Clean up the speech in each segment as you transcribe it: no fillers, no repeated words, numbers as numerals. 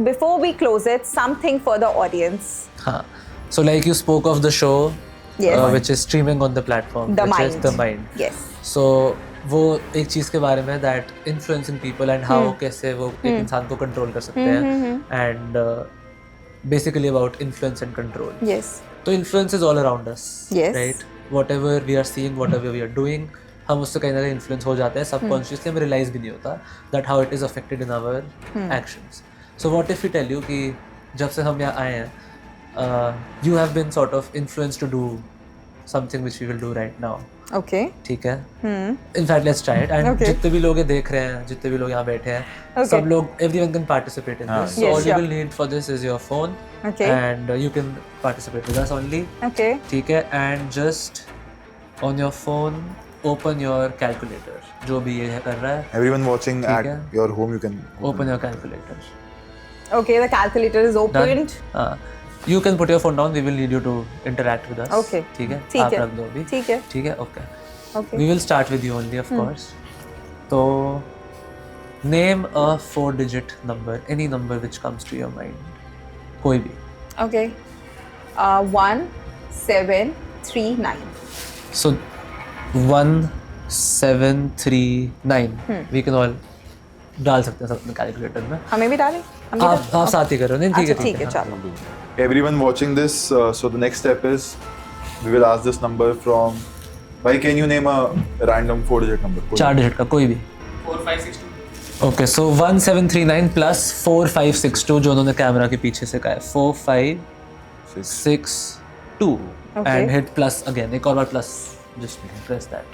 before we close it, something for the audience. हाँ. So like you spoke of the show, Yes. which is streaming on the platform, The which Mind. is The Mind. Yes. So वो एक चीज़ के बारे में that influencing people and how कैसे वो एक इंसान को control कर सकते हैं and basically about influence and control. Yes. तो influence is all around us. Yes. Right? Whatever we are seeing, whatever we are doing, हम उससे कहीं ना कहीं influence हो जाते हैं subconsciously, हमें realize भी नहीं होता that how it is affected in our actions. So what if we tell you कि जब से हम यहाँ आए हैं, you have been sort of influenced to do something which we will do right now. Okay. ठीक है. In fact, let's try it. And Okay. जितने भी लोग ये देख रहे हैं, जितने भी लोग यहाँ बैठे हैं, Okay. सब लोग, everyone can participate in this. So Yes, all you sure. will need for this is your phone, Okay. and you can participate with us only. Okay. ठीक है. And just on your phone, open your calculator. जो भी ये कर रहा है, Everyone watching ठीक at है. your home, you can open your calculator. Okay, the calculator is Done. opened. You can put your phone down. We will need you to interact with us. Okay. ठीक है. ठीक आप है. रख दो अभी. ठीक है. ठीक है. Okay. Okay. We will start with you only, of course. So, name a 4-digit number, any number which comes to your mind. कोई भी. Okay. 1739. So, 1739. We can all डाल सकते हैं सब अपने कैलकुलेटर में. हमें भी डालें? हम भी आप साथ ही करो. नहीं ठीक है. अच्छा, ठीक है, चलो. Everyone watching this, so the next step is we will ask this number from. Why can you name a random 4-digit number? 4 digit का कोई भी. 4562. Okay, so 1739 plus 4562 जो उन्होंने कैमरा के पीछे से कहा है. 4562 Okay. and hit plus again. एक और बार plus. Just press that.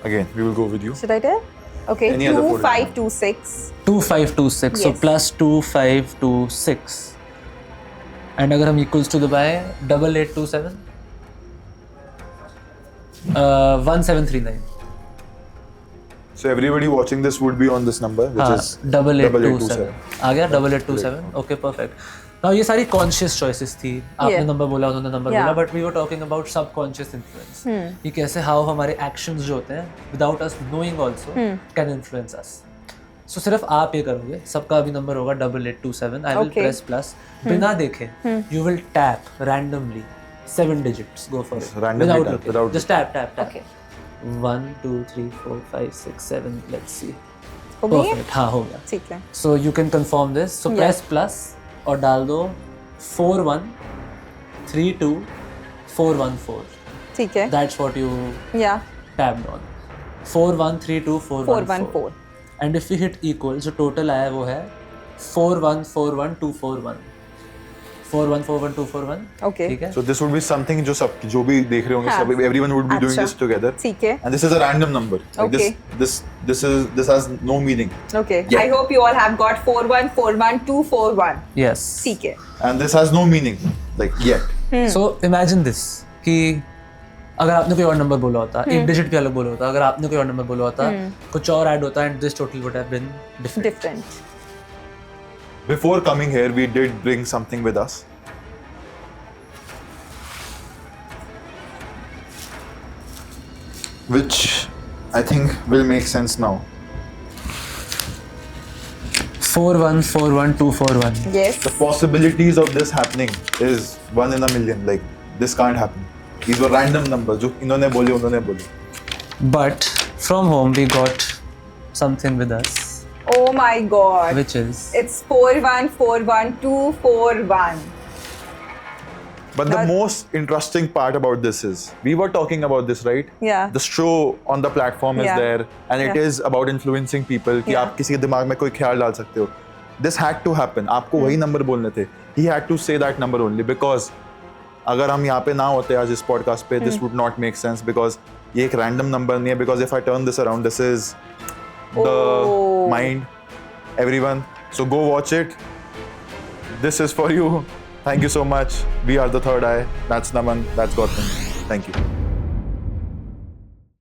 Again, we will go with you. Should I tell? Okay. Any other 2526. 2526. So Yes. plus 2526. And अगर हम equals to दबाएं 8827. 1739. So everybody watching this would be on this number, which हाँ, is 8827. आ गया 8827. Okay, perfect. Now ये सारी conscious choices थी. आपने Yeah. Number बोला, उन्होंने नंबर Yeah. बोला, but we were talking about subconscious influence. ये कैसे how हमारे actions जो होते हैं without us knowing also can influence us. So सिर्फ आप ये करोगे, सबका अभी नंबर होगा 8827. I will Okay. press plus. बिना देखे you will tap randomly 7 digits. Go for it. Randomly Without tap, looking. without Just tap. Okay. 1 2 3 4 5 6 7. Let's see. हो गई है? Perfect. हाँ हो गया. ठीक है. So you can confirm this. So Yeah. press plus और डाल दो 4132414. ठीक है. That's what you Yeah. tapped on. 4132414. 414. And if we hit equal, जो total आया वो है 4141241. 4141241. Okay. ठीक है. so this would be something जो भी देख रहे होंगे हाँ. सब everyone would be doing अच्छा. this together. ठीक है. And this is a random number. Like Okay. This has no meaning. Okay. Yeah. I hope you all have got 4141241. Yes. ठीक है. And this has no meaning, like yet. So imagine this कि अगर आपने कोई और number बोला होता, एक डिजिट भी अलग बोला होता, अगर आपने कोई और नंबर बोला होता, कुछ और ऐड होता, and this total would have been different. Different. Before coming here, we did bring something with us. Which I think will make sense now. 4141241. Yes. The possibilities of this happening is 1 in a million. Like this can't happen. These were random numbers. जो इन्होंने बोले उन्होंने बोले. But from home we got something with us, Oh my God. which is It's 4141241. But the most interesting part about this is we were talking about this, right? Yeah. The show on the platform is Yeah. there, and it Yeah. is about influencing people. कि Yeah. आप किसी के दिमाग में कोई ख्याल डाल सकते हो. This had to happen. आपको वही नंबर बोलने थे. He had to say that number only because अगर हम यहाँ पे ना होते आज इस podcast पे, this would not make sense because ये एक random number नहीं है. Because if I turn this around, this is the Oh. mind. Everyone, so go watch it. This is for you. Thank you so much. We are the Third Eye. That's Naman. That's Gautam. Thank you.